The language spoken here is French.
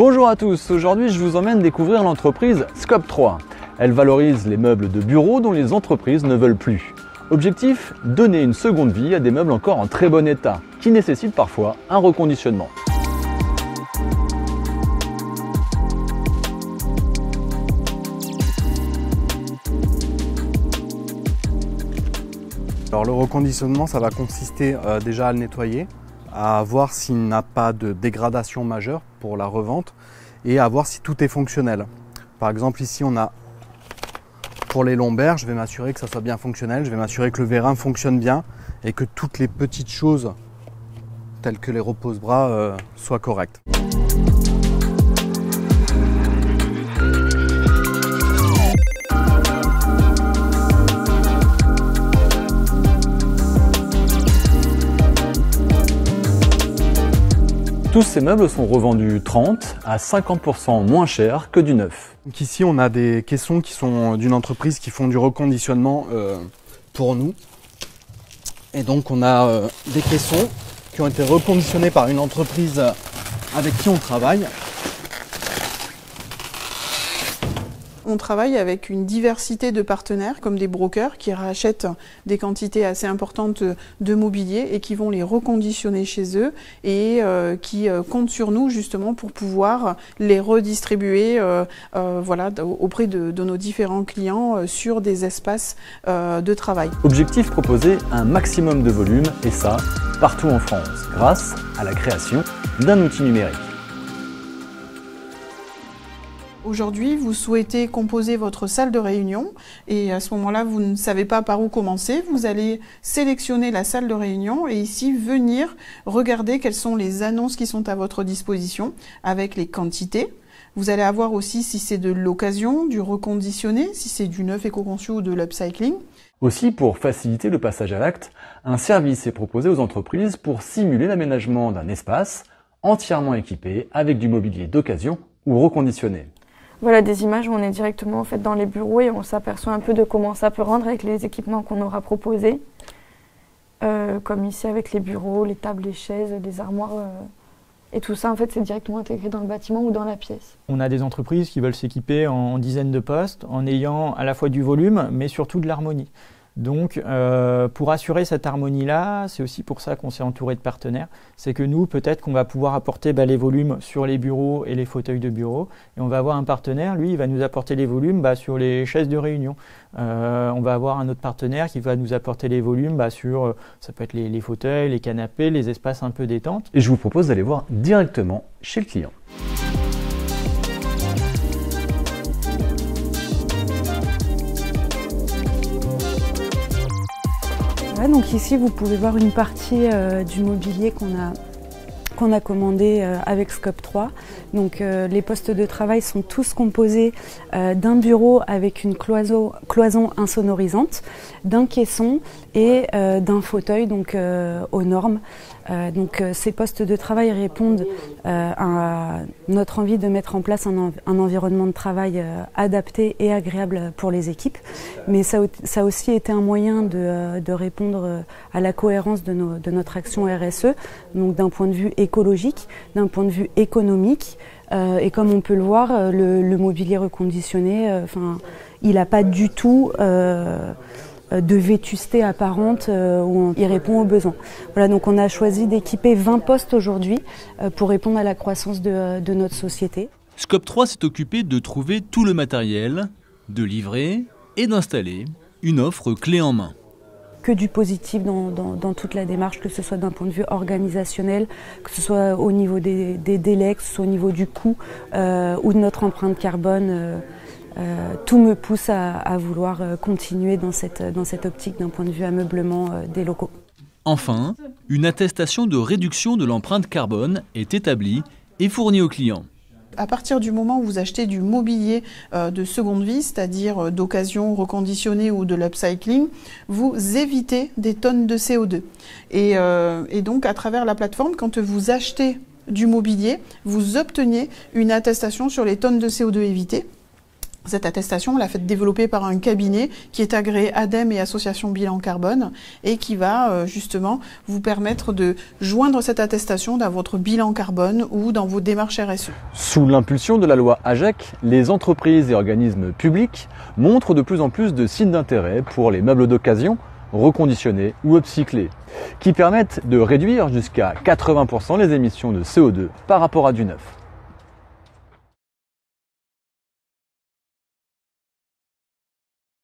Bonjour à tous, aujourd'hui je vous emmène découvrir l'entreprise Scope 3. Elle valorise les meubles de bureau dont les entreprises ne veulent plus. Objectif, donner une seconde vie à des meubles encore en très bon état, qui nécessitent parfois un reconditionnement. Alors le reconditionnement, ça va consister déjà à le nettoyer, à voir s'il n'a pas de dégradation majeure pour la revente et à voir si tout est fonctionnel. Par exemple ici on a pour les lombaires, je vais m'assurer que ça soit bien fonctionnel, je vais m'assurer que le vérin fonctionne bien et que toutes les petites choses telles que les repose-bras soient correctes. Tous ces meubles sont revendus 30 à 50% moins cher que du neuf. Donc ici on a des caissons qui sont d'une entreprise qui font du reconditionnement pour nous. Et donc on a des caissons qui ont été reconditionnés par une entreprise avec qui on travaille. On travaille avec une diversité de partenaires comme des brokers qui rachètent des quantités assez importantes de mobilier et qui vont les reconditionner chez eux et qui comptent sur nous justement pour pouvoir les redistribuer voilà, auprès de nos différents clients sur des espaces de travail. Objectif, proposer un maximum de volume et ça partout en France grâce à la création d'un outil numérique. Aujourd'hui, vous souhaitez composer votre salle de réunion et à ce moment-là, vous ne savez pas par où commencer. Vous allez sélectionner la salle de réunion et ici venir regarder quelles sont les annonces qui sont à votre disposition avec les quantités. Vous allez avoir aussi si c'est de l'occasion, du reconditionné, si c'est du neuf éco-conçu ou de l'upcycling. Aussi, pour faciliter le passage à l'acte, un service est proposé aux entreprises pour simuler l'aménagement d'un espace entièrement équipé avec du mobilier d'occasion ou reconditionné. Voilà des images où on est directement en fait, dans les bureaux et on s'aperçoit un peu de comment ça peut rendre avec les équipements qu'on aura proposés. Comme ici avec les bureaux, les tables, les chaises, les armoires. Et tout ça, en fait, c'est directement intégré dans le bâtiment ou dans la pièce. On a des entreprises qui veulent s'équiper en dizaines de postes en ayant à la fois du volume mais surtout de l'harmonie. Donc pour assurer cette harmonie-là, c'est aussi pour ça qu'on s'est entouré de partenaires. C'est que nous, peut-être qu'on va pouvoir apporter les volumes sur les bureaux et les fauteuils de bureau. Et on va avoir un partenaire, lui, il va nous apporter les volumes sur les chaises de réunion. On va avoir un autre partenaire qui va nous apporter les volumes sur, ça peut être les fauteuils, les canapés, les espaces un peu détente. Et je vous propose d'aller voir directement chez le client. Donc ici, vous pouvez voir une partie du mobilier qu'on a commandé avec Scope 3. Donc les postes de travail sont tous composés d'un bureau avec une cloison insonorisante, d'un caisson et d'un fauteuil donc, aux normes. Donc ces postes de travail répondent à notre envie de mettre en place un environnement de travail adapté et agréable pour les équipes. Mais ça a aussi été un moyen de répondre à la cohérence de notre action RSE, donc d'un point de vue écologique, d'un point de vue économique. Et comme on peut le voir, le mobilier reconditionné, il n'a pas du tout de vétusté apparente où il répond aux besoins. Voilà, donc on a choisi d'équiper 20 postes aujourd'hui pour répondre à la croissance de notre société. Scope 3 s'est occupé de trouver tout le matériel, de livrer et d'installer une offre clé en main. Que du positif dans toute la démarche, que ce soit d'un point de vue organisationnel, que ce soit au niveau des délais, que ce soit au niveau du coût ou de notre empreinte carbone. Tout me pousse à vouloir continuer dans cette optique d'un point de vue ameublement des locaux. Enfin, une attestation de réduction de l'empreinte carbone est établie et fournie aux clients. À partir du moment où vous achetez du mobilier de seconde vie, c'est-à-dire d'occasion, reconditionné ou de l'upcycling, vous évitez des tonnes de CO2. Et donc à travers la plateforme, quand vous achetez du mobilier, vous obtenez une attestation sur les tonnes de CO2 évitées. Cette attestation, on l'a faite développer par un cabinet qui est agréé ADEME et Association Bilan Carbone et qui va justement vous permettre de joindre cette attestation dans votre bilan carbone ou dans vos démarches RSE. Sous l'impulsion de la loi AGEC, les entreprises et organismes publics montrent de plus en plus de signes d'intérêt pour les meubles d'occasion, reconditionnés ou upcyclés, qui permettent de réduire jusqu'à 80% les émissions de CO2 par rapport à du neuf.